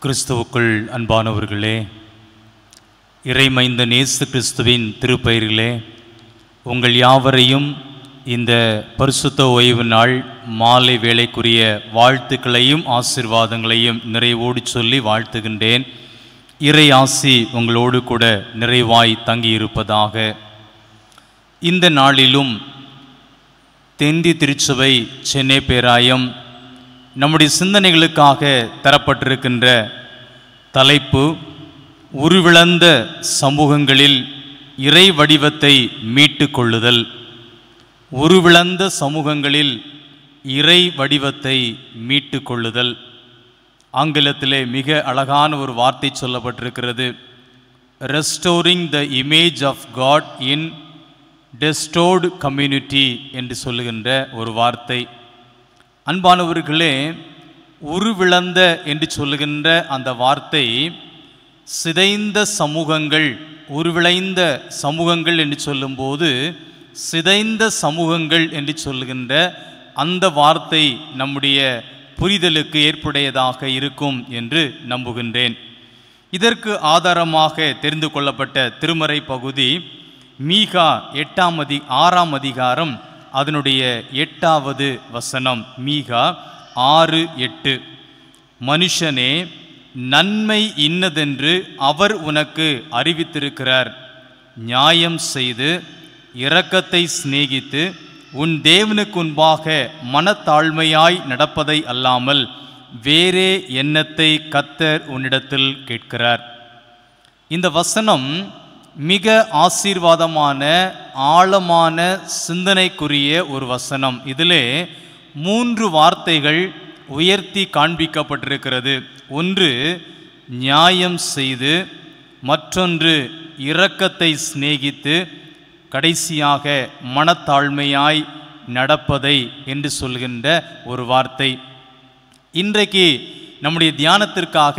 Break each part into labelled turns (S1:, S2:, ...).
S1: கிறிஸ்துவுக்குள் அன்பானவர்களே, இறைமைந்தன் இயேசு கிறிஸ்துவின் திருப்பெயரிலே உங்கள் யாவரையும் இந்த பரிசுத்த ஓய்வு நாள் மாலை வேளைக்குரிய வாழ்த்துக்களையும் ஆசீர்வாதங்களையும் நிறைவோடு சொல்லி வாழ்த்துகின்றேன். இறை ஆசி உங்களோடு கூட நிறைவாய் தங்கியிருப்பதாக. இந்த நாளிலும் தெந்தி திருச்சபை சென்னை பேராயம் நம்முடைய சிந்தனைகளுக்காக தரப்பட்டிருக்கின்ற தலைப்பு உருவிழந்த சமூகங்களில் இறை வடிவத்தை மீட்டு கொள்ளுதல். உருவிழந்த சமூகங்களில் இறை வடிவத்தை மீட்டு கொள்ளுதல். ஆங்கிலத்திலே மிக அழகான ஒரு வார்த்தை சொல்லப்பட்டிருக்கிறது. Restoring the image of God in distorted community என்று சொல்லுகின்ற ஒரு வார்த்தை. அன்பானவர்களே, உருவிழந்த என்று சொல்லுகின்ற அந்த வார்த்தை சிதைந்த சமூகங்கள், உருவிழைந்த சமூகங்கள் என்று சொல்லும்போது சிதைந்த சமூகங்கள் என்று சொல்லுகின்ற அந்த வார்த்தை நம்முடைய புரிதலுக்கு ஏற்புடையதாக இருக்கும் என்று நம்புகின்றேன். இதற்கு ஆதாரமாக தெரிந்து கொள்ளப்பட்ட திருமறை பகுதி மீகா 6ஆம் அதிகாரம் அதனுடைய 8வது வசனம். மீகா 6:8. மனுஷனே, நன்மை இன்னதென்று அவர் உனக்கு அறிவித்திருக்கிறார். நியாயம் செய்து இரக்கத்தை சிநேகித்து உன் தேவனுக்கு முன்பாக மனத்தாழ்மையாய் நடப்பதை அல்லாமல் வேறே எண்ணத்தை கர்த்தர் உன்னிடத்தில் கேட்கிறார். இந்த வசனம் மிக ஆசீர்வாதமான ஆழமான சிந்தனைக்குரிய ஒரு வசனம். இதிலே 3 வார்த்தைகள் உயர்த்தி காண்பிக்கப்பட்டிருக்கிறது. ஒன்று நியாயம் செய்து, மற்றொன்று இரக்கத்தை சிநேகித்து, கடைசியாக மனத்தாழ்மையாய் நடப்பதை என்று சொல்கின்ற ஒரு வார்த்தை. இன்றைக்கு நம்முடைய தியானத்திற்காக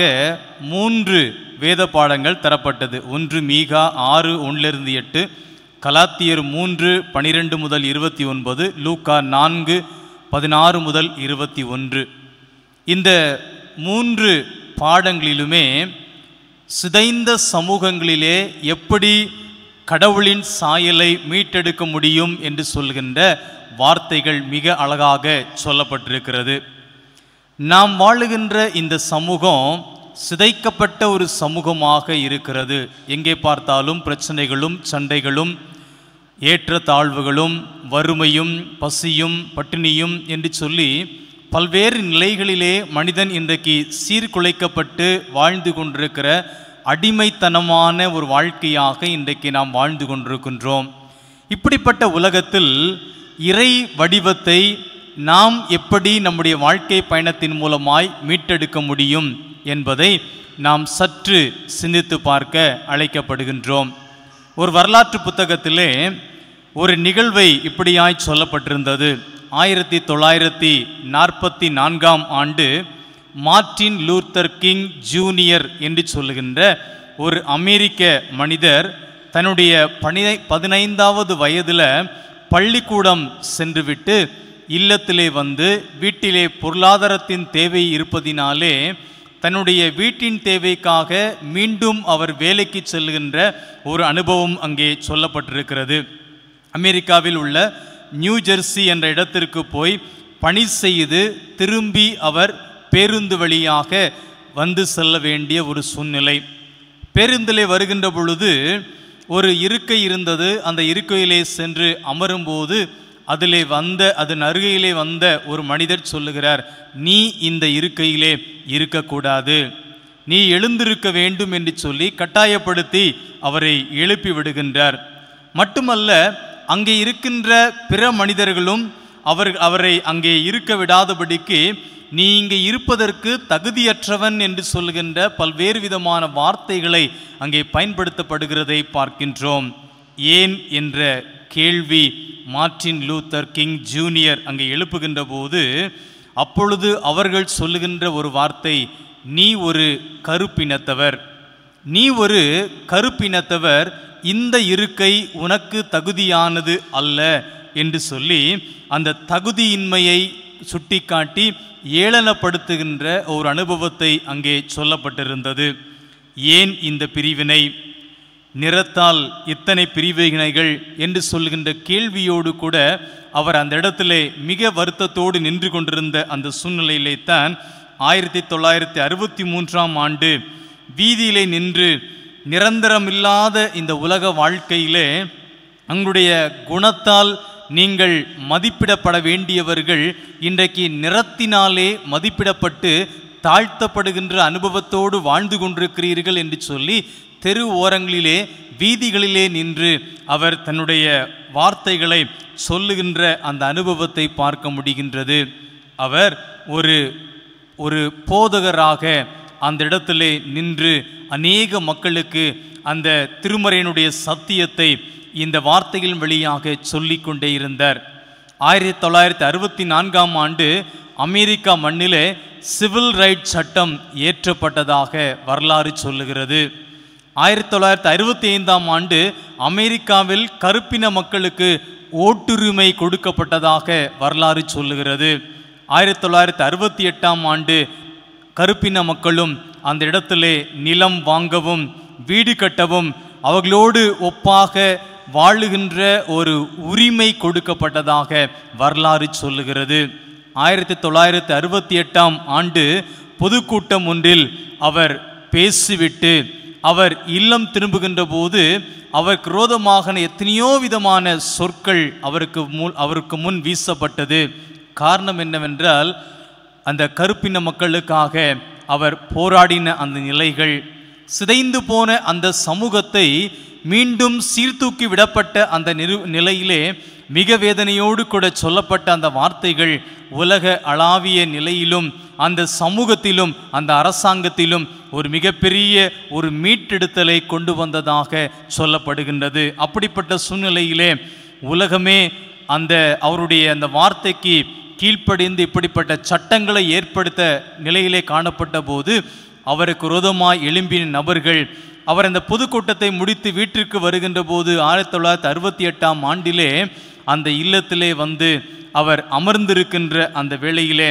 S1: 3 வேத பாடங்கள் தரப்பட்டது. ஒன்று மீகா 6:1-8, கலாத்தியர் 3:12-29, லூக்கா 4:16-21. இந்த 3 பாடங்களிலுமே சிதைந்த சமூகங்களிலே எப்படி கடவுளின் சாயலை மீட்டெடுக்க முடியும் என்று சொல்கின்ற வார்த்தைகள் மிக அழகாக சொல்லப்பட்டிருக்கிறது. நாம் வாழுகின்ற இந்த சமூகம் சிதைக்கப்பட்ட ஒரு சமூகமாக இருக்கிறது. எங்கே பார்த்தாலும் பிரச்சனைகளும் சண்டைகளும் ஏற்றத்தாழ்வுகளும் வறுமையும் பசியும் பட்டினியும் என்று சொல்லி பல்வேறு நிலைகளிலே மனிதன் இன்றைக்கு சீர்குலைக்கப்பட்டு வாழ்ந்து கொண்டிருக்கிற அடிமைத்தனமான ஒரு வாழ்க்கையாக இன்றைக்கு நாம் வாழ்ந்து கொண்டிருக்கின்றோம். இப்படிப்பட்ட உலகத்தில் இறை வடிவத்தை நாம் எப்படி நம்முடைய வாழ்க்கை பயணத்தின் மூலமாய் மீட்டெடுக்க முடியும் என்பதை நாம் சற்று சிந்தித்து பார்க்க அழைக்கப்படுகின்றோம். ஒரு வரலாற்று புத்தகத்திலே ஒரு நிகழ்வை இப்படியாய் சொல்லப்பட்டிருந்தது. 1944ஆம் ஆண்டு மார்ட்டின் லூத்தர் கிங் ஜூனியர் என்று சொல்லுகின்ற ஒரு அமெரிக்க மனிதர் தன்னுடைய 15வது வயதில் பள்ளிக்கூடம் சென்றுவிட்டு இல்லத்திலே வந்து வீட்டிலே பொருளாதாரத்தின் தேவை இருப்பதினாலே தன்னுடைய வீட்டின் தேவைக்காக மீண்டும் அவர் வேலைக்கு செல்கின்ற ஒரு அனுபவம் அங்கே சொல்லப்பட்டிருக்கிறது. அமெரிக்காவில் உள்ள நியூ ஜெர்சி என்ற இடத்திற்கு போய் பணி செய்து திரும்பி அவர் பேருந்து வழியாக வந்து செல்ல வேண்டிய ஒரு சூழ்நிலை. பேருந்திலே வருகின்ற பொழுது ஒரு இருக்கை இருந்தது. அந்த இருக்கையிலே சென்று அமரும்போது அதன் அருகையிலே வந்த ஒரு மனிதர் சொல்லுகிறார், நீ இந்த இருக்கையிலே இருக்கக்கூடாது, நீ எழுந்திருக்க வேண்டும் என்று சொல்லி கட்டாயப்படுத்தி அவரை எழுப்பி விடுகின்றார். மட்டுமல்ல, அங்கே இருக்கின்ற பிற மனிதர்களும் அவரை அங்கே இருக்க விடாதபடிக்கு நீ இங்கே இருப்பதற்கு தகுதியற்றவன் என்று சொல்கின்ற பல்வேறு விதமான வார்த்தைகளை அங்கே பயன்படுத்தப்படுகிறதை பார்க்கின்றோம். ஏன் என்ற கேள்வி மார்ட்டின் லூத்தர் கிங் ஜூனியர் அங்கே எழுப்புகின்ற போது அப்பொழுது அவர்கள் சொல்லுகின்ற ஒரு வார்த்தை, நீ ஒரு கருப்பினத்தவர், நீ ஒரு கருப்பினத்தவர், இந்த இருக்கை உனக்கு தகுதியானது அல்ல என்று சொல்லி அந்த தகுதியின்மையை சுட்டிக்காட்டி ஏளனப்படுத்துகின்ற ஒரு அனுபவத்தை அங்கே சொல்லப்பட்டிருந்தது. ஏன் இந்த பிரிவினை, நிறத்தால் இத்தனை பிரிவினைகள் என்று சொல்கின்ற கேள்வியோடு கூட அவர் அந்த இடத்திலே மிக வருத்தத்தோடு நின்று கொண்டிருந்த அந்த சூழ்நிலையிலே தான் 1963ஆம் ஆண்டு வீதியிலே நின்று நிரந்தரமில்லாத இந்த உலக வாழ்க்கையிலே உங்களுடைய குணத்தால் நீங்கள் மதிப்பிடப்பட வேண்டியவர்கள் இன்றைக்கு நிறத்தினாலே மதிப்பிடப்பட்டு தாழ்த்தப்படுகின்ற அனுபவத்தோடு வாழ்ந்து கொண்டிருக்கிறீர்கள் என்று சொல்லி தெரு ஓரங்களிலே வீதிகளிலே நின்று அவர் தன்னுடைய வார்த்தைகளை சொல்லுகின்ற அந்த அனுபவத்தை பார்க்க முடிகின்றது. அவர் ஒரு போதகராக அந்த இடத்திலே நின்று அநேக மக்களுக்கு அந்த திருமறையினுடைய சத்தியத்தை இந்த வார்த்தைகளின் வழியாக சொல்லிக் கொண்டே இருந்தார். 1964ஆம் ஆண்டு அமெரிக்கா மண்ணிலே சிவில் ரைட் சட்டம் ஏற்றப்பட்டதாக வரலாறு சொல்லுகிறது. 1965ஆம் ஆண்டு அமெரிக்காவில் கருப்பின மக்களுக்கு ஓட்டுரிமை கொடுக்கப்பட்டதாக வரலாறு சொல்லுகிறது. 1968ஆம் ஆண்டு கருப்பின மக்களும் அந்த இடத்திலே நிலம் வாங்கவும் வீடு கட்டவும் அவர்களோடு ஒப்பாக வாழுகின்ற ஒரு உரிமை கொடுக்கப்பட்டதாக வரலாறு சொல்லுகிறது. 1968ஆம் ஆண்டு பொதுக்கூட்டம் ஒன்றில் அவர் பேசிவிட்டு அவர் இல்லம் திரும்புகின்ற போது அவருக்கு விரோதமாக எத்தனையோ விதமான சொற்கள் அவருக்கு முன் வீசப்பட்டது. காரணம் என்னவென்றால் அந்த கருப்பின மக்களுக்காக அவர் போராடின அந்த நிலைகள், சிதைந்து போன அந்த சமூகத்தை மீண்டும் சீர்தூக்கி விடப்பட்ட அந்த நிலையிலே மிக வேதனையோடு கூட சொல்லப்பட்ட அந்த வார்த்தைகள் உலக அளாவிய நிலையிலும் அந்த சமூகத்திலும் அந்த அரசாங்கத்திலும் ஒரு மிகப்பெரிய ஒரு மீட்டெடுத்தலை கொண்டு வந்ததாக சொல்லப்படுகின்றது. அப்படிப்பட்ட சூழ்நிலையிலே உலகமே அவருடைய அந்த வார்த்தைக்கு கீழ்ப்படிந்து இப்படிப்பட்ட சட்டங்களை ஏற்படுத்த நிலையிலே காணப்பட்ட போது அவருக்கு விரோதமாய் எழும்பின நபர்கள் அவர் அந்த பொதுக்கூட்டத்தை முடித்து வீட்டிற்கு வருகின்ற போது 1968ஆம் ஆண்டிலே அந்த இல்லத்திலே வந்து அவர் அமர்ந்திருக்கின்ற அந்த வேளையிலே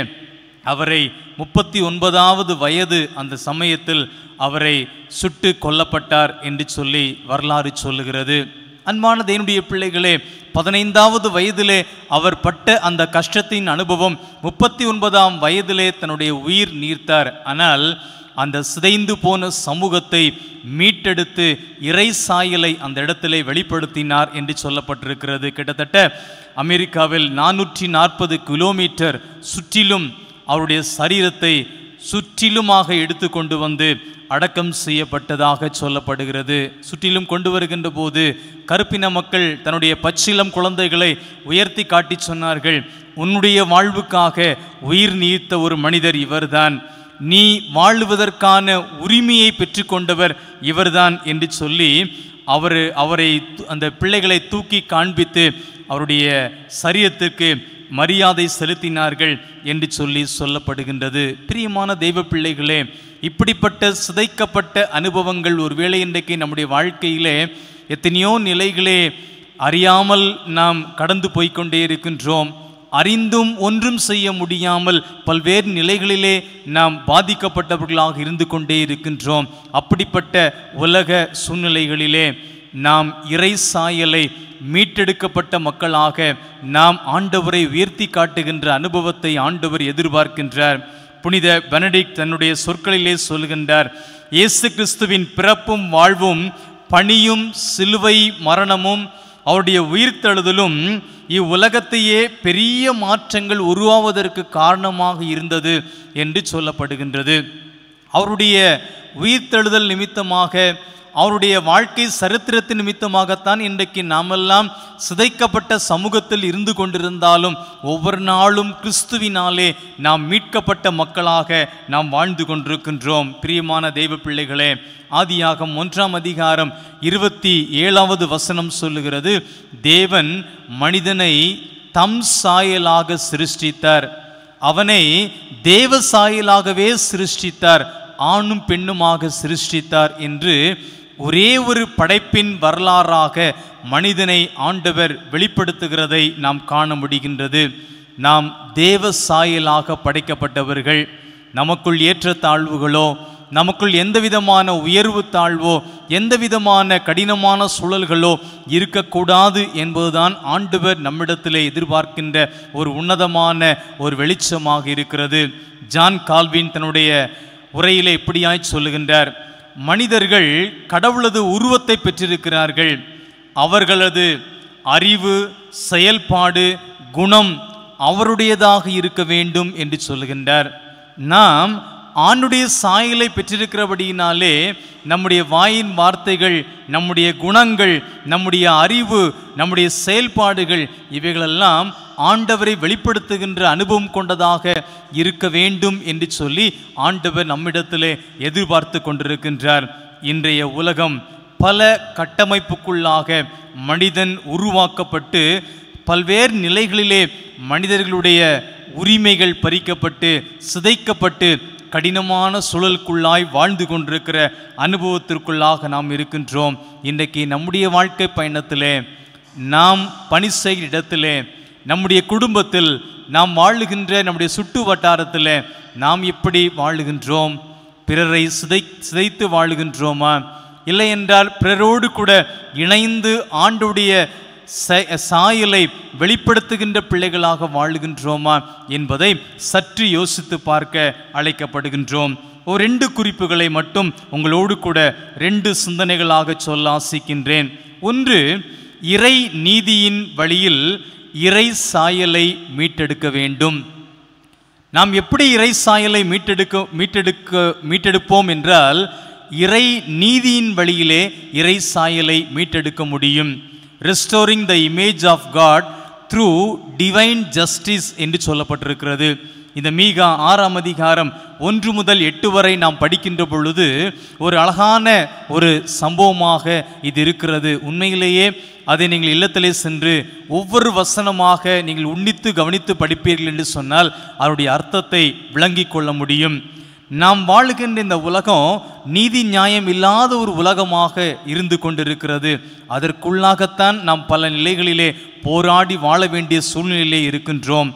S1: அவரை 39வது வயது அந்த சமயத்தில் அவரை சுட்டு கொல்லப்பட்டார் என்று சொல்லி வரலாறு சொல்லுகிறது. அன்பான தேவனுடைய பிள்ளைகளே, 15வது வயதிலே அவர் பட்ட அந்த கஷ்டத்தின் அனுபவம் 39ஆம் வயதிலே தன்னுடைய உயிர் நீர்த்தார். ஆனால் அந்த சிதைந்து போன சமூகத்தை மீட்டெடுத்து இறை சாயலை அந்த இடத்திலே வெளிப்படுத்தினார் என்று சொல்லப்பட்டிருக்கிறது. கிட்டத்தட்ட அமெரிக்காவில் 440 கிலோமீட்டர் சுற்றிலும் அவருடைய சரீரத்தை சுற்றிலுமாக எடுத்து கொண்டு வந்து அடக்கம் செய்யப்பட்டதாக சொல்லப்படுகிறது. சுற்றிலும் கொண்டு வருகின்ற போது கருப்பின மக்கள் தன்னுடைய பச்சிளம் குழந்தைகளை உயர்த்தி காட்டி சொன்னார்கள், உன்னுடைய வாழ்வுக்காக உயிர் நீத்த ஒரு மனிதர் இவர்தான், நீ வாழுவதற்கான உரிமையை பெற்றுக்கொண்டவர் இவர்தான் என்று சொல்லி அவரை அந்த பிள்ளைகளை தூக்கி காண்பித்து அவருடைய சரீரத்திற்கு மரியாதை செலுத்தினார்கள் என்று சொல்லி சொல்லப்படுகின்றது. பிரியமான தெய்வ பிள்ளைகளே, இப்படிப்பட்ட சிதைக்கப்பட்ட அனுபவங்கள் ஒருவேளை இன்றைக்கு நம்முடைய வாழ்க்கையிலே எத்தனையோ நிலைகளே அறியாமல் நாம் கடந்து போய்கொண்டே இருக்கின்றோம். அறிந்தும் ஒன்றும் செய்ய முடியாமல் பல்வேறு நிலைகளிலே நாம் பாதிக்கப்பட்டவர்களாக இருந்து கொண்டே இருக்கின்றோம். அப்படிப்பட்ட உலக சூழ்நிலைகளிலே நாம் இறை சாயலை மீட்டெடுக்கப்பட்ட மக்களாக நாம் ஆண்டவரை உயர்த்தி காட்டுகின்ற அனுபவத்தை ஆண்டவர் எதிர்பார்க்கின்றார். புனித பெனடிக்ட் தன்னுடைய சொற்களிலே சொல்கின்றார், இயேசு கிறிஸ்துவின் பிறப்பும் வாழ்வும் பணியும் சிலுவை மரணமும் அவருடைய உயிர்த்தெழுதலும் இவ்வுலகத்தையே பெரிய மாற்றங்கள் உருவாவதற்கு காரணமாக இருந்தது என்று சொல்லப்படுகின்றது. அவருடைய உயிர்த்தெழுதல் நிமித்தமாக அவருடைய வாழ்க்கை சரித்திரத்தின் நிமித்தமாகத்தான் இன்றைக்கு நாமெல்லாம் சிதைக்கப்பட்ட சமூகத்தில் இருந்து கொண்டிருந்தாலும் ஒவ்வொரு நாளும் கிறிஸ்துவினாலே நாம் மீட்கப்பட்ட மக்களாக நாம் வாழ்ந்து கொண்டிருக்கின்றோம். பிரியமான தெய்வ பிள்ளைகளே, ஆதியாகமம் 1ஆம் அதிகாரம் 27வது வசனம் சொல்லுகிறது, தேவன் மனிதனை தம் சாயலாக சிருஷ்டித்தார், அவனை தேவ சாயலாகவே சிருஷ்டித்தார், ஆணும் பெண்ணுமாக சிருஷ்டித்தார் என்று ஒரே ஒரு படைப்பின் வரலாறாக மனிதனை ஆண்டவர் வெளிப்படுத்துகிறதை நாம் காண முடிகின்றது. நாம் தேவ சாயலாக படைக்கப்பட்டவர்கள். நமக்குள் ஏற்றத்தாழ்வுகளோ, நமக்குள் எந்த விதமான உயர்வு தாழ்வோ, எந்த விதமான கடினமான சூழல்களோ இருக்கக்கூடாது என்பதுதான் ஆண்டவர் நம்மிடத்திலே எதிர்பார்க்கின்ற ஒரு உன்னதமான ஒரு வெளிச்சமாக இருக்கிறது. ஜான் கால்வின் தன்னுடைய உரையிலே இப்படியாய் சொல்லுகின்றார், மனிதர்கள் கடவுளது உருவத்தை பெற்றிருக்கிறார்கள். அவர்களது அறிவு, செயல்பாடு, குணம் அவருடையதாக இருக்க வேண்டும் என்று சொல்லுகின்றார். நாம் ஆணுடைய சாயலை பெற்றிருக்கிறபடியினாலே நம்முடைய வாயின் வார்த்தைகள், நம்முடைய குணங்கள், நம்முடைய அறிவு, நம்முடைய செயல்பாடுகள் இவைகளெல்லாம் ஆண்டவரை வெளிப்படுத்துகின்ற அனுபவம் கொண்டதாக இருக்க வேண்டும் என்று சொல்லி ஆண்டவர் நம்மிடத்திலே எதிர்பார்த்து கொண்டிருக்கின்றார். இன்றைய உலகம் பல கட்டமைப்புக்குள்ளாக மனிதன் உருவாக்கப்பட்டு பல்வேறு நிலைகளிலே மனிதர்களுடைய உரிமைகள் பறிக்கப்பட்டு சிதைக்கப்பட்டு கடினமான சூழலுக்குள்ளாய் வாழ்ந்து கொண்டிருக்கிற அனுபவத்திற்குள்ளாக நாம் இருக்கின்றோம். இன்றைக்கு நம்முடைய வாழ்க்கை பயணத்திலே, நாம் பணி செய்கிற இடத்திலே, நம்முடைய குடும்பத்தில், நாம் வாழுகின்ற நம்முடைய சுற்று வட்டாரத்தில் நாம் எப்படி வாழுகின்றோம்? பிறரை சிதைத்து வாழுகின்றோமா? இல்லை என்றால் பிறரோடு கூட இணைந்து ஆண்டுடைய சாயலை வெளிப்படுத்துகின்ற பிள்ளைகளாக வாழுகின்றோமா என்பதை சற்று யோசித்து பார்க்க அழைக்கப்படுகின்றோம். ஒரு 2 குறிப்புகளை மட்டும் உங்களோடு கூட 2 சிந்தனைகளாக சொல்ல ஆசிக்கின்றேன். ஒன்று, இறை நீதியின் வழியில் இறை சாயலை மீட்டெடுக்க வேண்டும். நாம் எப்படி இறை சாயலை மீட்டெடுப்போம் என்றால், இறை நீதியின் வழியிலே இறை சாயலை மீட்டெடுக்க முடியும். Restoring the image of God through divine justice என்று சொல்லப்பட்டிருக்கிறது. இந்த மீகா 6ஆம் அதிகாரம் 1 முதல் 8 வரை நாம் படிக்கின்ற பொழுது ஒரு அழகான ஒரு சம்பவமாக இது இருக்கிறது. உண்மையிலேயே அதை நீங்கள் இல்லத்திலே சென்று ஒவ்வொரு வசனமாக நீங்கள் உன்னித்து கவனித்து படிப்பீர்கள் என்று சொன்னால் அதனுடைய அர்த்தத்தை விளங்கிக் கொள்ள முடியும். நாம் வாழுகின்ற இந்த உலகம் நீதி நியாயம் இல்லாத ஒரு உலகமாக இருந்து கொண்டிருக்கிறது. அதற்குள்ளாகத்தான் நாம் பல நிலைகளிலே போராடி வாழ வேண்டிய சூழ்நிலையிலே இருக்கின்றோம்.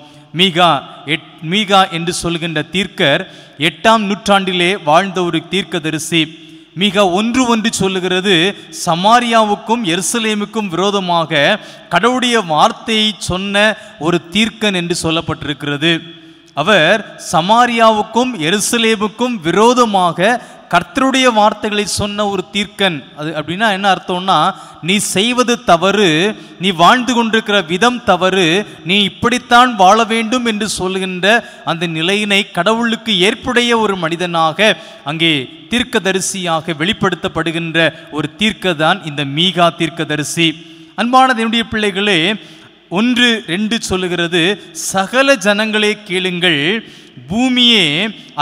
S1: மீகா என்று சொல்கின்ற தீர்க்கர் 8ஆம் நூற்றாண்டிலே வாழ்ந்த ஒரு தீர்க்கதரிசி. மீகா 1:1 சொல்லுகிறது, சமாரியாவுக்கும் எருசலேமுக்கும் விரோதமாக கடவுளுடைய வார்த்தையை சொன்ன ஒரு தீர்க்கன் என்று சொல்லப்பட்டிருக்கிறது. அவர் சமாரியாவுக்கும் எருசலேமுக்கும் விரோதமாக கர்த்தருடைய வார்த்தைகளை சொன்ன ஒரு தீர்க்கன். அது அப்படின்னா என்ன அர்த்தம்னா, நீ செய்வது தவறு, நீ வாழ்ந்து கொண்டிருக்கிற விதம் தவறு, நீ இப்படித்தான் வாழ வேண்டும் என்று சொல்கின்ற அந்த நிலையினை கடவுளுக்கு ஏற்புடைய ஒரு மனிதனாக அங்கே தீர்க்கதரிசியாக வெளிப்படுத்தப்படுகின்ற ஒரு தீர்க்கதான் இந்த மீகா தீர்க்கதரிசி. அன்பான என்னுடைய பிள்ளைகளே, 1:2 சொல்லுகிறது, சகல ஜனங்களே கேளுங்கள், பூமியே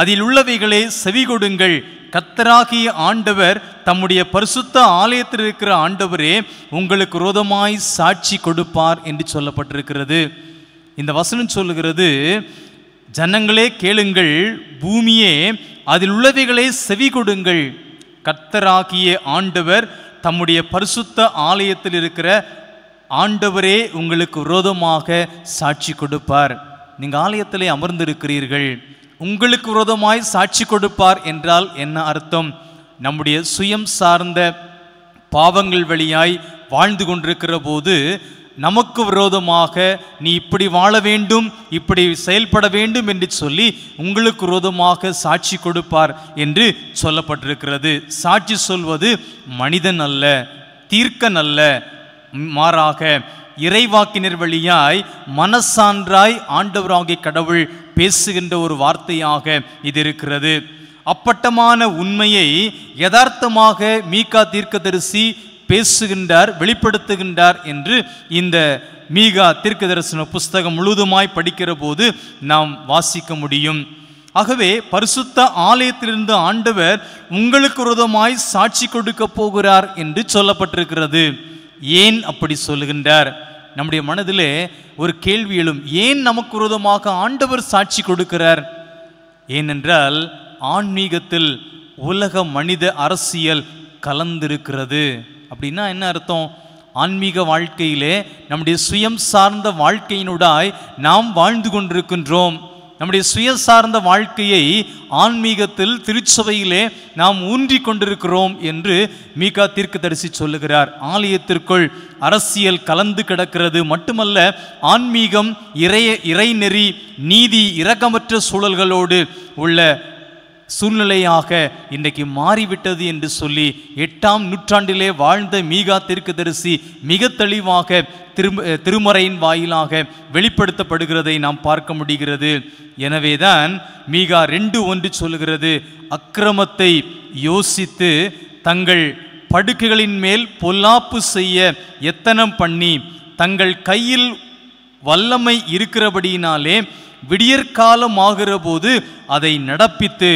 S1: அதில் உள்ளவைகளே செவி கொடுங்கள், கர்த்தராகிய ஆண்டவர் தம்முடைய பரிசுத்த ஆலயத்தில் இருக்கிற ஆண்டவரே உங்களுக்கு விரோதமாய் சாட்சி கொடுப்பார் என்று சொல்லப்பட்டிருக்கிறது. இந்த வசனம் சொல்லுகிறது, ஜனங்களே கேளுங்கள், பூமியே அதில் உள்ளவைகளே செவி கொடுங்கள், கர்த்தராகிய ஆண்டவர் தம்முடைய பரிசுத்த ஆலயத்தில் இருக்கிற ஆண்டவரே உங்களுக்கு விரோதமாக சாட்சி கொடுப்பார். நீங்கள் ஆலயத்திலே அமர்ந்திருக்கிறீர்கள், உங்களுக்கு விரோதமாய் சாட்சி கொடுப்பார் என்றால் என்ன அர்த்தம்? நம்முடைய சுயம் சார்ந்த பாவங்கள் வழியாய் வாழ்ந்து கொண்டிருக்கிற போது நமக்கு விரோதமாக நீ இப்படி வாழ வேண்டும், இப்படி செயல்பட வேண்டும் என்று சொல்லி உங்களுக்கு விரோதமாக சாட்சி கொடுப்பார் என்று சொல்லப்பட்டிருக்கிறது. சாட்சி சொல்வது மனிதன் அல்ல, தீர்க்கன் அல்ல, மாறாக இறைவாக்கினர் வழியாய் மனசான்றாய் ஆண்டவராகிய கடவுள் பேசுகின்ற ஒரு வார்த்தையாக இது இருக்கிறது. அப்பட்டமான உண்மையை யதார்த்தமாக மீகா தீர்க்கதரிசி பேசுகின்றார், வெளிப்படுத்துகின்றார் என்று இந்த மீகா தீர்க்கதரிசன புஸ்தகம் முழுவதுமாய் படிக்கிற போது நாம் வாசிக்க முடியும். ஆகவே பரிசுத்த ஆலயத்திலிருந்து ஆண்டவர் உங்களுக்கு விரோதமாய் சாட்சி கொடுக்க போகிறார் என்று சொல்லப்பட்டிருக்கிறது. ஏன் அப்படி சொல்லுகின்றார்? நம்முடைய மனதிலே ஒரு கேள்வி எழும், ஏன் நமக்கு விரோதமாக ஆண்டவர் சாட்சி கொடுக்கிறார்? ஏனென்றால் ஆன்மீகத்தில் உலக மனித அரசியல் கலந்திருக்கிறது. அப்படின்னா என்ன அர்த்தம்? ஆன்மீக வாழ்க்கையிலே நம்முடைய சுயம் சார்ந்த வாழ்க்கையினுடாய் நாம் வாழ்ந்து கொண்டிருக்கின்றோம். நம்முடைய சுய சார்ந்த வாழ்க்கையை ஆன்மீகத்தில் திருச்சபையிலே நாம் ஊன்றி கொண்டிருக்கிறோம் என்று மீகா தீர்க்கதரிசி சொல்லுகிறார். ஆலயத்திற்குள் அரசியல் கலந்து கிடக்கிறது மட்டுமல்ல, ஆன்மீகம் இறைநெறி நீதி இரக்கமற்ற சூழல்களோடு உள்ள சூழ்நிலையாக இன்றைக்கு மாறிவிட்டது என்று சொல்லி 8ஆம் நூற்றாண்டிலே வாழ்ந்த மீகா தீர்க்கதரிசி மிக தெளிவாக திருமறையின் வாயிலாக வெளிப்படுத்தப்படுகிறதை நாம் பார்க்க முடிகிறது. எனவேதான் மீகா 2:1 சொல்லுகிறது, அக்கிரமத்தை யோசித்து தங்கள் படுக்கைகளின் மேல் பொல்லாப்பு செய்ய எத்தனம் பண்ணி தங்கள் கையில் வல்லமை இருக்கிறபடியினாலே விடியற்காலம் ஆகிற போது அதை நடப்பித்து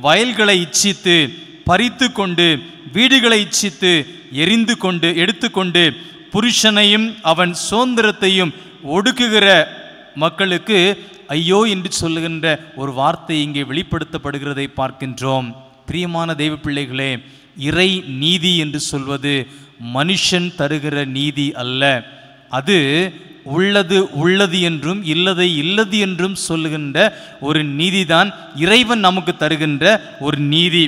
S1: வயல்களை இச்சித்து பறித்து கொண்டு வீடுகளை இச்சித்து எடுத்துக்கொண்டு புருஷனையும் அவன் சுதந்திரத்தையும் ஒடுக்குகிற மக்களுக்கு ஐயோ என்று சொல்லுகின்ற ஒரு வார்த்தை இங்கே வெளிப்படுத்தப்படுகிறதை பார்க்கின்றோம். பிரியமான தெய்வ பிள்ளைகளே, இறை நீதி என்று சொல்வது மனுஷன் தருகிற நீதி அல்ல. அது உள்ளது உள்ளது என்றும் இல்லதை இல்லது என்றும் சொல்லுகின்ற ஒரு நீதிதான் இறைவன் நமக்கு தருகின்ற ஒரு நீதி.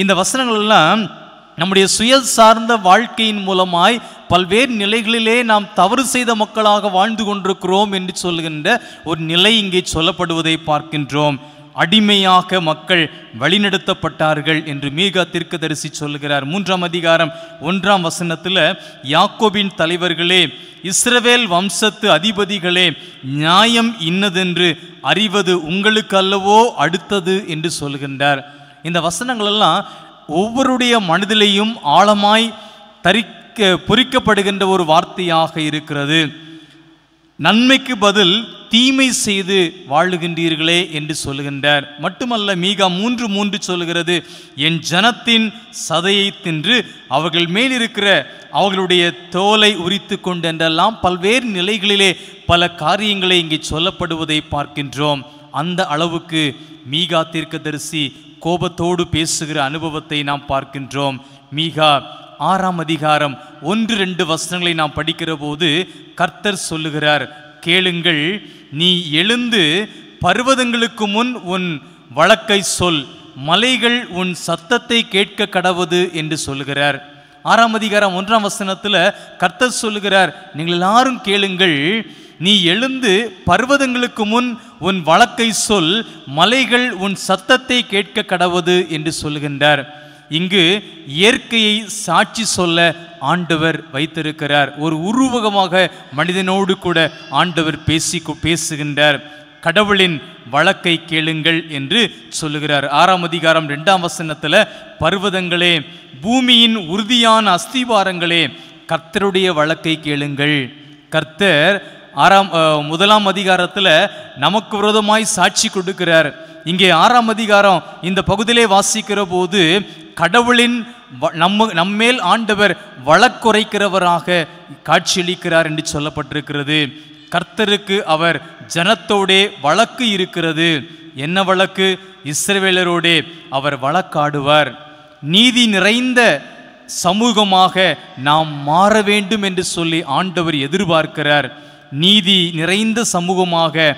S1: இந்த வசனங்கள் எல்லாம் நம்முடைய சுய சார்ந்த வாழ்க்கையின் மூலமாய் பல்வேறு நிலைகளிலே நாம் தவறு செய்த மக்களாக வாழ்ந்து கொண்டிருக்கிறோம் என்று சொல்லுகின்ற ஒரு நிலை இங்கே சொல்லப்படுவதை பார்க்கின்றோம். அடிமையாக மக்கள் வழிநடத்தப்பட்டார்கள் என்று மீகா தீர்க்கதரிசி சொல்லுகிறார். 3ஆம் அதிகாரம் 1ஆம் வசனத்தில், யாக்கோபின் தலைவர்களே, இஸ்ரவேல் வம்சத்து அதிபதிகளே, நியாயம் இன்னதென்று அறிவது உங்களுக்கு அல்லவோ அடுத்தது என்று சொல்லுகின்றார். இந்த வசனங்கள் எல்லாம் ஒவ்வொருடைய மனதிலையும் ஆழமாய் பொறிக்கப்படுகின்ற ஒரு வார்த்தையாக இருக்கிறது. நன்மைக்கு பதில் தீமை செய்து வாழுகின்றீர்களே என்று சொல்லுகின்றார். மட்டுமல்ல, மீகா 3:3 சொல்லுகிறது, என் ஜனத்தின் சதையை தின்று அவர்கள் மேலிருக்கிற அவர்களுடைய தோலை உரித்து கொண்டு என்றெல்லாம் பல்வேறு நிலைகளிலே பல காரியங்களை இங்கே சொல்லப்படுவதை பார்க்கின்றோம். அந்த அளவுக்கு மீகா தீர்க்கதரிசி கோபத்தோடு பேசுகிற அனுபவத்தை நாம் பார்க்கின்றோம். மீகா 6ஆம் அதிகாரம் 1-2 வசனங்களை நாம் படிக்கிற போது கர்த்தர் சொல்லுகிறார், கேளுங்கள், நீ எழுந்து பர்வதங்களுக்கு முன் உன் வழக்கை சொல், மலைகள் உன் சத்தத்தை கேட்க கடவது என்று சொல்லுகிறார். 6ஆம் அதிகாரம் 1ஆம் வசனத்தில் கர்த்தர் சொல்லுகிறார், நீங்கள் எல்லாரும் கேளுங்கள், நீ எழுந்து பர்வதங்களுக்கு முன் உன் வழக்கை சொல், மலைகள் உன் சத்தத்தை கேட்க கடவது என்று சொல்லுகின்றார். இங்கு இயற்கையை சாட்சி சொல்ல ஆண்டவர் வைத்திருக்கிறார். ஒரு உருவகமாக மனிதனோடு கூட ஆண்டவர் பேசுகின்றார். கடவுளின் வழக்கை கேளுங்கள் என்று சொல்லுகிறார். 6ஆம் அதிகாரம் 2ஆம் வசனத்தில், பர்வதங்களே, பூமியின் உறுதியான அஸ்திவாரங்களே, கர்த்தருடைய வழக்கை கேளுங்கள். கர்த்தர் 1ஆம் அதிகாரத்தில் நமக்கு விரோதமாய் சாட்சி கொடுக்கிறார். இங்கே 6ஆம் அதிகாரம் இந்த பகுதியிலே வாசிக்கிற போது கடவுளின் நம்மேல் ஆண்டவர் வழக்குரைக்கிறவராக காட்சியளிக்கிறார் என்று சொல்லப்பட்டிருக்கிறது. கர்த்தருக்கு அவர் ஜனத்தோடே வழக்கு இருக்கிறது. என்ன வழக்கு? இஸ்ரவேலரோடே அவர் வழக்காடுவார். நீதி நிறைந்த சமூகமாக நாம் மாற வேண்டும் என்று சொல்லி ஆண்டவர் எதிர்பார்க்கிறார். நீதி நிறைந்த சமூகமாக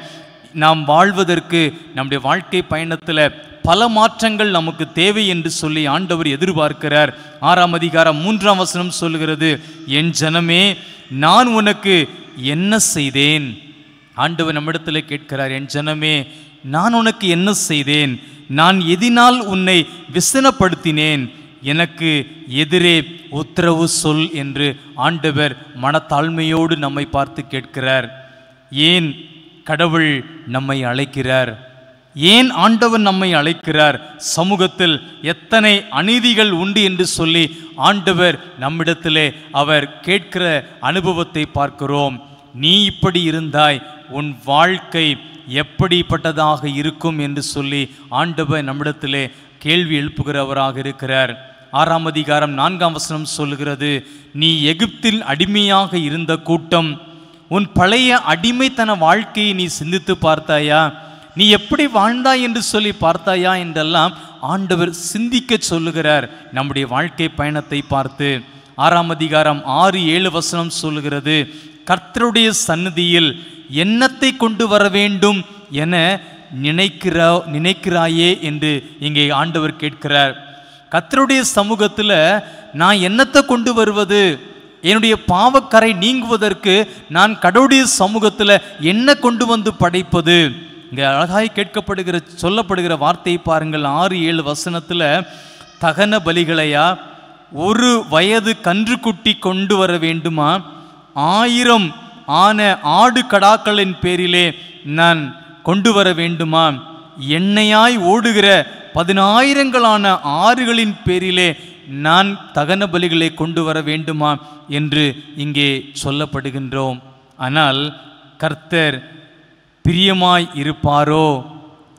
S1: நாம் வாழ்வதற்கு நம்முடைய வாழ்க்கை பயணத்தில் பல மாற்றங்கள் நமக்கு தேவை என்று சொல்லி ஆண்டவர் எதிர்பார்க்கிறார். 6ஆம் அதிகாரம் 3ஆம் வசனம் சொல்லுகிறது, என் ஜனமே, நான் உனக்கு என்ன செய்தேன்? ஆண்டவர் நம்மிடத்தில் கேட்கிறார், என் ஜனமே, நான் உனக்கு என்ன செய்தேன்? நான் எதினால் உன்னை விசனப்படுத்தினேன்? எனக்கு எதிரே உத்தரவு சொல் என்று ஆண்டவர் மனத்தாழ்மையோடு நம்மை பார்த்து கேட்கிறார். ஏன் கடவுள் நம்மை அழைக்கிறார்? ஏன் ஆண்டவர் நம்மை அழைக்கிறார்? சமூகத்தில் எத்தனை அநீதிகள் உண்டு என்று சொல்லி ஆண்டவர் நம்மிடத்திலே அவர் கேட்கிற அனுபவத்தை பார்க்கிறோம். நீ இப்படி இருந்தாய், உன் வாழ்க்கை எப்படிப்பட்டதாக இருக்கும் என்று சொல்லி ஆண்டவர் நம்மிடத்திலே கேள்வி எழுப்புகிறவராக இருக்கிறார். 6ஆம் அதிகாரம் 4ஆம் வசனம் சொல்லுகிறது, நீ எகிப்தில் அடிமையாக இருந்த கூட்டம், உன் பழைய அடிமைத்தன வாழ்க்கையை நீ சிந்தித்து பார்த்தாயா? நீ எப்படி வாழ்ந்தாய் என்று சொல்லி பார்த்தாயா என்றெல்லாம் ஆண்டவர் சிந்திக்க சொல்லுகிறார் நம்முடைய வாழ்க்கை பயணத்தை பார்த்து. 6ஆம் அதிகாரம் 6-7 வசனம் சொல்லுகிறது, கர்த்தருடைய சந்நிதியில் என்னத்தை கொண்டு வர வேண்டும் என நினைக்கிறாயே என்று இங்கே ஆண்டவர் கேட்கிறார். கர்த்தருடைய சமூகத்தில் நான் என்னத்தை கொண்டு வருவது? என்னுடைய பாவக்கரை நீங்குவதற்கு நான் கடவுளுடைய சமூகத்தில் என்ன கொண்டு வந்து படைப்பது? இங்கே அழகாய் சொல்லப்படுகிற வார்த்தையை பாருங்கள். 6-7 வசனத்தில் தகன பலிகளையா, 1 வயது கன்றுக்குட்டி கொண்டு வர வேண்டுமா, 1000 ஆன ஆடு கடாக்களின் பேரிலே நான் கொண்டு வர வேண்டுமா, எண்ணெயாய் ஓடுகிற 10000 ஆறுகளின் பேரிலே நான் தகன பலிகளை கொண்டு வர வேண்டுமா என்று இங்கே சொல்லப்படுகின்றோம். ஆனால் கர்த்தர் பிரியமாய் இருப்பாரோ?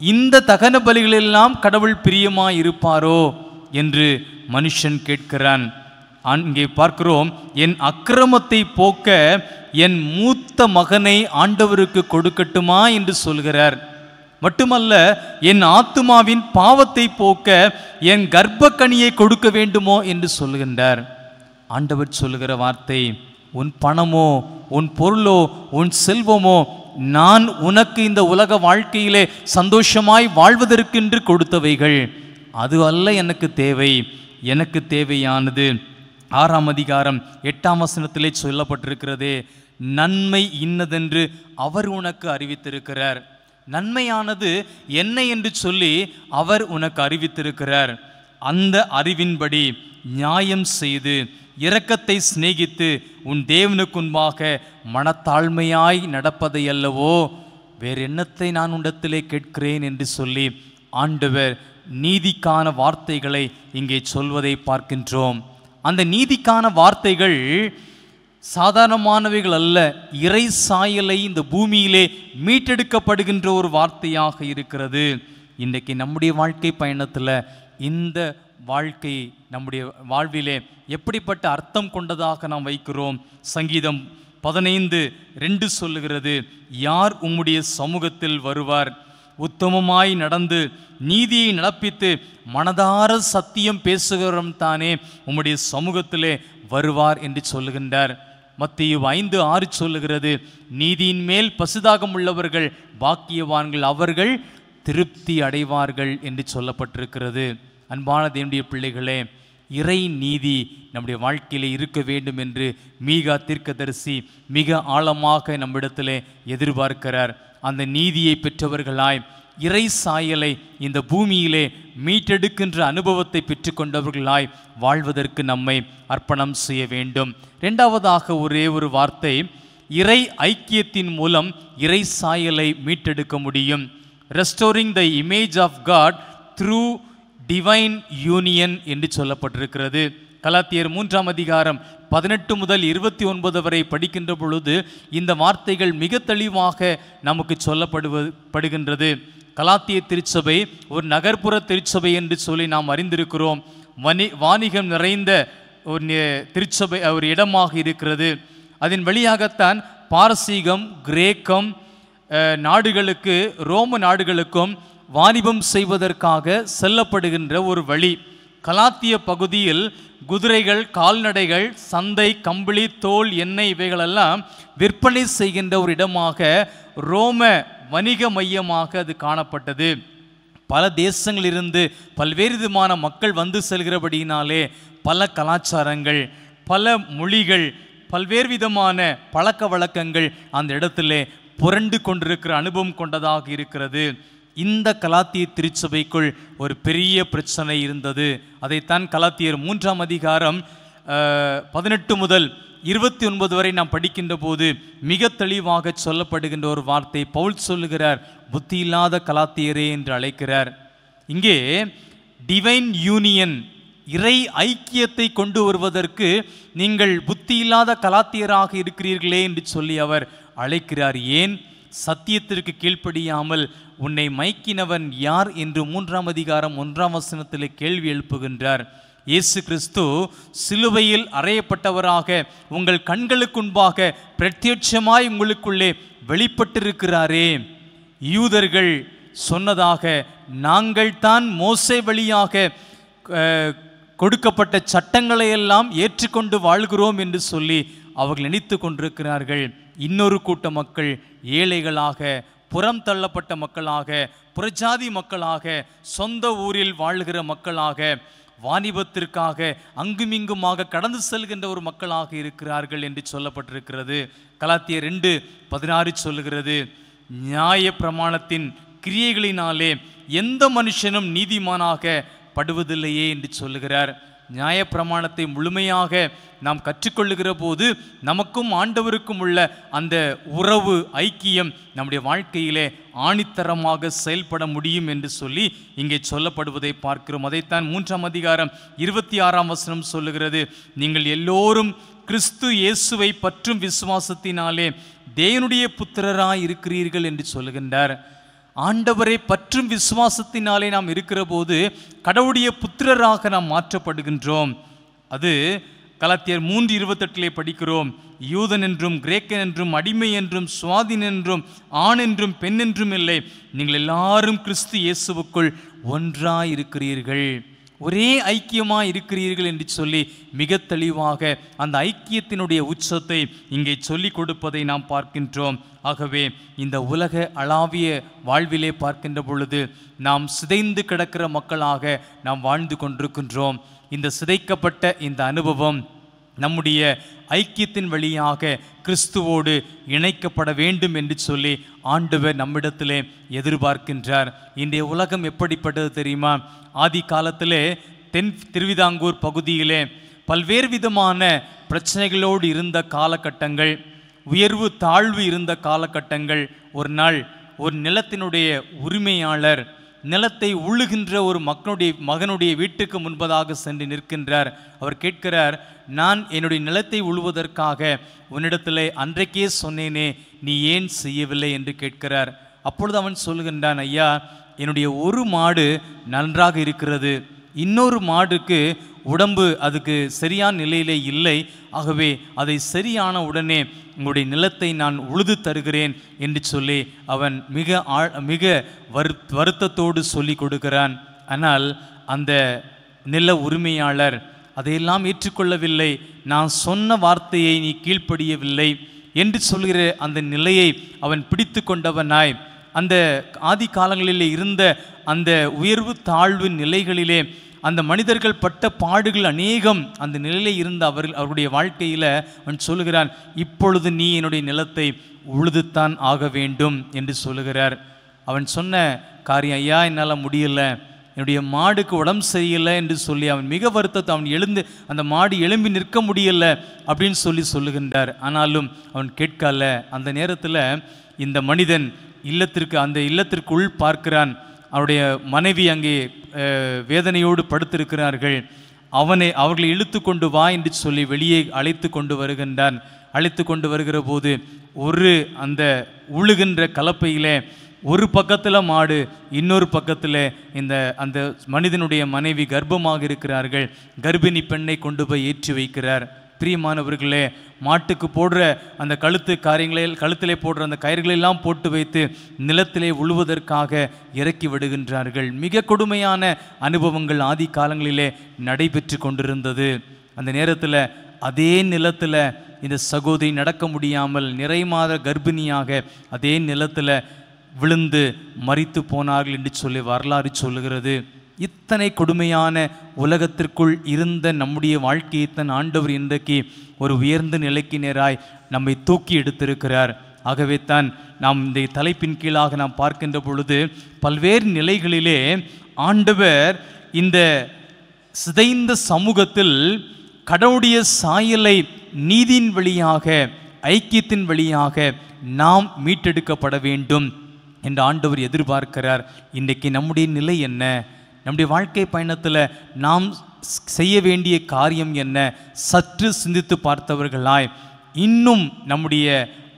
S1: இந்த தகன பலிகளெல்லாம் கடவுள் பிரியமாய் இருப்பாரோ என்று மனுஷன் கேட்கிறான். இங்கே பார்க்கிறோம், என் அக்கிரமத்தை போக்க என் மூத்த மகனை ஆண்டவருக்கு கொடுக்கட்டுமா என்று சொல்கிறார். மட்டுமல்ல, என் ஆத்துமாவின் பாவத்தை போக்க என் கர்ப்பக்கனியை கொடுக்க வேண்டுமோ என்று சொல்லுகின்றார். ஆண்டவர் சொல்லுகிற வார்த்தை, உன் பணமோ, உன் பொருளோ, உன் செல்வமோ நான் உனக்கு இந்த உலக வாழ்க்கையிலே சந்தோஷமாய் வாழ்வதற்கென்று கொடுத்தவைகள், அது அல்ல எனக்கு தேவை. எனக்கு தேவையானது 6ஆம் அதிகாரம் 8ஆம் வசனத்திலே சொல்லப்பட்டிருக்கிறதே, நன்மை இன்னதென்று அவர் உனக்கு அறிவித்திருக்கிறார். நன்மையானது என்ன என்று சொல்லி அவர் உனக்கு அறிவித்திருக்கிறார். அந்த அறிவின்படி நியாயம் செய்து இரக்கத்தை சிநேகித்து உன் தேவனுக்கு முன்பாக மனத்தாழ்மையாய் நடப்பதை அல்லவோ வேறு என்னத்தை நான் உன்னிடத்திலே கேட்கிறேன் என்று சொல்லி ஆண்டவர் நீதிக்கான வார்த்தைகளை இங்கே சொல்வதை பார்க்கின்றோம். அந்த நீதிக்கான வார்த்தைகள் சாதாரணமானவைகள் அல்ல. இறை சாயலை இந்த பூமியிலே மீட்டெடுக்கப்படுகின்ற ஒரு வார்த்தையாக இருக்கிறது. இன்றைக்கு நம்முடைய வாழ்க்கை பயணத்தில் இந்த வாழ்க்கை நம்முடைய வாழ்விலே எப்படிப்பட்ட அர்த்தம் கொண்டதாக நாம் வைக்கிறோம்? சங்கீதம் 15:2 சொல்லுகிறது, யார் உம்முடைய சமூகத்தில் வருவார்? உத்தமமாய் நடந்து நீதியை நடப்பித்து மனதார சத்தியம் பேசுகிறவரும் தானே உம்முடைய சமூகத்திலே வருவார் என்று சொல்லுகின்றார். மத்தேயு 5:6 சொல்லுகிறது, நீதியின் மேல் பசுதாகம் உள்ளவர்கள் பாக்கியவான்கள், அவர்கள் திருப்தி அடைவார்கள் என்று சொல்லப்பட்டிருக்கிறது. அன்பான தேவனுடைய பிள்ளைகளே, இறை நீதி நம்முடைய வாழ்க்கையில் இருக்க வேண்டும் என்று மீகா தீர்க்கதரிசி மிக ஆழமாக நம்மிடத்திலே எதிர்பார்க்கிறார். அந்த நீதியை பெற்றவர்களாய் இறை சாயலை இந்த பூமியிலே மீட்டெடுக்கின்ற அனுபவத்தை பெற்றுக்கொண்டவர்களாய் வாழ்வதற்கு நம்மை அர்ப்பணம் செய்ய வேண்டும். இரண்டாவதாக ஒரே ஒரு வார்த்தை, இறை ஐக்கியத்தின் மூலம் இறை சாயலை மீட்டெடுக்க முடியும். Restoring the image of God through divine union என்று சொல்லப்பட்டிருக்கிறது. கலாத்தியர் 3ஆம் அதிகாரம் 18 முதல் 29 வரை படிக்கின்ற பொழுது இந்த வார்த்தைகள் மிக தெளிவாக நமக்கு சொல்லப்படுகின்றது. கலாத்திய திருச்சபை ஒரு நகர்ப்புற திருச்சபை என்று சொல்லி நாம் அறிந்திருக்கிறோம். வாணிகம் நிறைந்த ஒரு திருச்சபை ஒரு இடமாக இருக்கிறது. அதன் வழியாகத்தான் பாரசீகம், கிரேக்கம் நாடுகளுக்கு, ரோம நாடுகளுக்கும் வாணிபம் செய்வதற்காக செல்லப்படுகின்ற ஒரு வழி. கலாத்திய பகுதியில் குதிரைகள், கால்நடைகள், சந்தை, கம்பளி, தோல், எண்ணெய் இவைகளெல்லாம் விற்பனை செய்கின்ற ஒரு இடமாக, ரோம வணிக மையமாக அது காணப்பட்டது. பல தேசங்களிலிருந்து பல்வேறு விதமான மக்கள் வந்து செல்கிறபடியினாலே பல கலாச்சாரங்கள், பல மொழிகள், பல்வேறு விதமான பழக்க வழக்கங்கள் அந்த இடத்திலே புரண்டு கொண்டிருக்கிற அனுபவம் கொண்டதாக இருக்கிறது. இந்த கலாத்திய திருச்சபைக்குள் ஒரு பெரிய பிரச்சனை இருந்தது. அதைத்தான் கலாத்தியர் 3ஆம் அதிகாரம் 18 முதல் 29 வரை நாம் படிக்கின்ற போது மிக தெளிவாக சொல்லப்படுகின்ற ஒரு வார்த்தை பவுல் சொல்லுகிறார், புத்தி இல்லாத கலாத்தியரே என்று அழைக்கிறார். இங்கே டிவைன் யூனியன், இறை ஐக்கியத்தை கொண்டு வருவதற்கு நீங்கள் புத்தி இல்லாத கலாத்தியராக இருக்கிறீர்களே என்று சொல்லி அவர் அழைக்கிறார். ஏன்? சத்தியத்திற்கு கீழ்ப்படியாமல் உன்னை மயக்கினவன் யார் என்று 3ஆம் அதிகாரம் 1ஆம் வசனத்தில் கேள்வி எழுப்புகின்றார். இயேசு கிறிஸ்து சிலுவையில் அறையப்பட்டவராக உங்கள் கண்களுக்கு முன்பாக பிரத்யட்சமாய் உங்களுக்குள்ளே வெளிப்பட்டிருக்கிறாரே. யூதர்கள் சொன்னதாக நாங்கள் தான் மோசே வழியாக கொடுக்கப்பட்ட சட்டங்களை எல்லாம் ஏற்றுக்கொண்டு வாழ்கிறோம் என்று சொல்லி அவர்கள் நினைத்து கொண்டிருக்கிறார்கள். இன்னொரு கூட்ட மக்கள் ஏழைகளாக, புறம் தள்ளப்பட்ட மக்களாக, புறஜாதி மக்களாக, சொந்த ஊரில் வாழ்கிற மக்களாக, வாணிபத்திற்காக அங்குமிங்குமாக கடந்து செல்கின்ற ஒரு மக்களாக இருக்கிறார்கள் என்று சொல்லப்பட்டிருக்கிறது. கலாத்தியர் 2:16 சொல்லுகிறது, நியாய பிரமாணத்தின் கிரியைகளினாலே எந்த மனுஷனும் நீதிமானாக படுவதில்லையே என்று சொல்லுகிறார். நியாய பிரமாணத்தை முழுமையாக நாம் கற்றுக்கொள்ளுகிற போது நமக்கும் ஆண்டவருக்கும் உள்ள அந்த உறவு, ஐக்கியம் நம்முடைய வாழ்க்கையிலே ஆணித்தரமாக செயல்பட முடியும் என்று சொல்லி இங்கே சொல்லப்படுவதை பார்க்கிறோம். அதைத்தான் 3ஆம் அதிகாரம் 26ஆம் வசனம் சொல்லுகிறது, நீங்கள் எல்லோரும் கிறிஸ்து இயேசுவை பற்றும் விசுவாசத்தினாலே தேவனுடைய புத்திரராய் இருக்கிறீர்கள் என்று சொல்லுகின்றார். ஆண்டவரை பற்றும் விசுவாசத்தினாலே நாம் இருக்கிற போது கடவுளுடைய புத்திரராக நாம் மாற்றப்படுகின்றோம். அது கலாத்தியர் 3:28 படிக்கிறோம், யூதன் என்றும் கிரேக்கன் என்றும் அடிமை என்றும் சுவாதீன் என்றும் ஆண் என்றும் பெண் என்றும் இல்லை, நீங்கள் எல்லாரும் கிறிஸ்து இயேசுவுக்குள் ஒன்றாய் இருக்கிறீர்கள், ஒரே ஐக்கியமாக இருக்கிறீர்கள் என்று சொல்லி மிக தெளிவாக அந்த ஐக்கியத்தினுடைய உச்சத்தை இங்கே சொல்லிக் கொடுப்பதை நாம் பார்க்கின்றோம். ஆகவே இந்த உலக அளாவிய வாழ்விலே பார்க்கின்ற பொழுது நாம் சிதைந்து கிடக்கிற மக்களாக நாம் வாழ்ந்து கொண்டிருக்கின்றோம். இந்த சிதைக்கப்பட்ட இந்த அனுபவம் நம்முடைய ஐக்கியத்தின் வழியாக கிறிஸ்துவோடு இணைக்கப்பட வேண்டும் என்று சொல்லி ஆண்டவர் நம்மிடத்திலே எதிர்பார்க்கின்றார். இன்றைய உலகம் எப்படிப்பட்டது தெரியுமா? ஆதி காலத்திலே தென் திருவிதாங்கூர் பகுதியிலே பல்வேறு விதமான பிரச்சனைகளோடு இருந்த காலகட்டங்கள், உயர்வு தாழ்வு இருந்த காலகட்டங்கள். ஒரு நாள் ஒரு நிலத்தினுடைய உரிமையாளர் நிலத்தை உழுகின்ற ஒரு மகனுடைய வீட்டுக்கு முன்பதாக சென்று நிற்கின்றார். அவர் கேட்கிறார், நான் என்னுடைய நிலத்தை உழுவதற்காக உன்னிடத்திலே அன்றைக்கே சொன்னேனே, நீ ஏன் செய்யவில்லை என்று கேட்கிறார். அப்பொழுது அவன் சொல்லுகின்றான், ஐயா, என்னுடைய ஒரு மாடு நன்றாக இருக்கிறது, இன்னொரு மாடுக்கு உடம்பு அதுக்கு சரியான நிலையிலே இல்லை, ஆகவே அதை சரியான உடனே உங்களுடைய நிலத்தை நான் உழுது தருகிறேன் என்று சொல்லி அவன் மிக வருத்தத்தோடு சொல்லி கொடுக்கிறான். ஆனால் அந்த நில உரிமையாளர் அதையெல்லாம் ஏற்றுக்கொள்ளவில்லை. நான் சொன்ன வார்த்தையை நீ கீழ்ப்படியவில்லை என்று சொல்கிற அந்த நிலையை அவன் பிடித்து கொண்டவனாய் அந்த ஆதி காலங்களிலே இருந்த அந்த உயர்வு தாழ்வு நிலைகளிலே அந்த மனிதர்கள் பட்ட பாடுகள் அநேகம் அந்த நிலையிலே இருந்த அவருடைய வாழ்க்கையில் அவன் சொல்லுகிறான், இப்பொழுது நீ என்னுடைய நிலத்தை உழுதுத்தான் ஆக வேண்டும் என்று சொல்லுகிறார். அவன் சொன்ன காரியம், ஐயா என்னால் முடியலை, என்னுடைய மாடுக்கு உடம்பு சரியில்லை என்று சொல்லி அவன் மிக வருத்தத்தை அவன் எழுந்து அந்த மாடு எழும்பி நிற்க முடியலை அப்படின்னு சொல்லுகின்றார். ஆனாலும் அவன் கேட்கல. அந்த நேரத்தில் இந்த மனிதன் அந்த இல்லத்திற்குள் பார்க்கிறான். அவருடைய மனைவி அங்கே வேதனையோடு படுத்திருக்கிறார்கள். அவர்களை இழுத்து கொண்டு வா என்று சொல்லி வெளியே அழைத்து கொண்டு வருகின்றான். அழைத்து கொண்டு வருகிற போது அந்த உழுகின்ற கலப்பையிலே ஒரு பக்கத்தில் மாடு, இன்னொரு பக்கத்தில் அந்த மனிதனுடைய மனைவி கர்ப்பமாக இருக்கிறார்கள். கர்ப்பிணி பெண்ணை கொண்டு போய் ஏற்றி வைக்கிறார். பிரியமானவர்களே, மாட்டுக்கு போடுற அந்த கழுத்திலே போடுற அந்த கயிறுகளெல்லாம் போட்டு வைத்து நிலத்திலே உழுவதற்காக இறக்கி விடுகின்றார்கள். மிக கொடுமையான அனுபவங்கள் ஆதி காலங்களிலே நடைபெற்று கொண்டிருந்தது. அந்த நேரத்தில் அதே நிலத்தில் இந்த சகோதரி நடக்க முடியாமல் நிறைமாத கர்ப்பிணியாக அதே நிலத்தில் விழுந்து மரித்து போனார்கள் என்று சொல்லி வரலாறு சொல்லுகிறது. இத்தனை கொடுமையான உலகத்திற்குள் இருந்த நம்முடைய வாழ்க்கையை தன் ஆண்டவர் இன்றைக்கு ஒரு உயர்ந்த நிலைக்கு நேராய் நம்மை தூக்கி எடுத்திருக்கிறார். ஆகவே தான் நாம் இந்த தலைப்பின் கீழாக நாம் பார்க்கின்ற பொழுது பல்வேறு நிலைகளிலே ஆண்டவர் இந்த சிதைந்த சமூகத்தில் கடவுளுடைய சாயலை நீதியின் வழியாக, ஐக்கியத்தின் வழியாக நாம் மீட்டெடுக்கப்பட வேண்டும் என்று ஆண்டவர் எதிர்பார்க்கிறார். இன்றைக்கு நம்முடைய நிலை என்ன? நம்முடைய வாழ்க்கை பயணத்தில் நாம் செய்ய வேண்டிய காரியம் என்ன? சற்று சிந்தித்து பார்த்தவர்களாய் இன்னும் நம்முடைய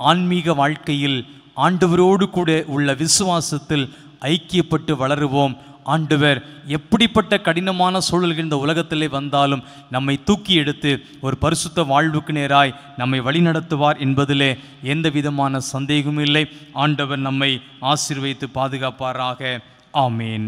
S1: ஆன்மீக வாழ்க்கையில் ஆண்டவரோடு கூட உள்ள விசுவாசத்தில் ஐக்கியப்பட்டு வளருவோம். ஆண்டவர் எப்படிப்பட்ட கடினமான சூழல்கள் இந்த உலகத்திலே வந்தாலும் நம்மை தூக்கி எடுத்து ஒரு பரிசுத்த வாழ்வுக்கு நேராய் நம்மை வழிநடத்துவார் என்பதிலே எந்த விதமான சந்தேகமும் இல்லை. ஆண்டவர் நம்மை ஆசீர்வதித்து பாதுகாப்பாராக. ஆமேன்.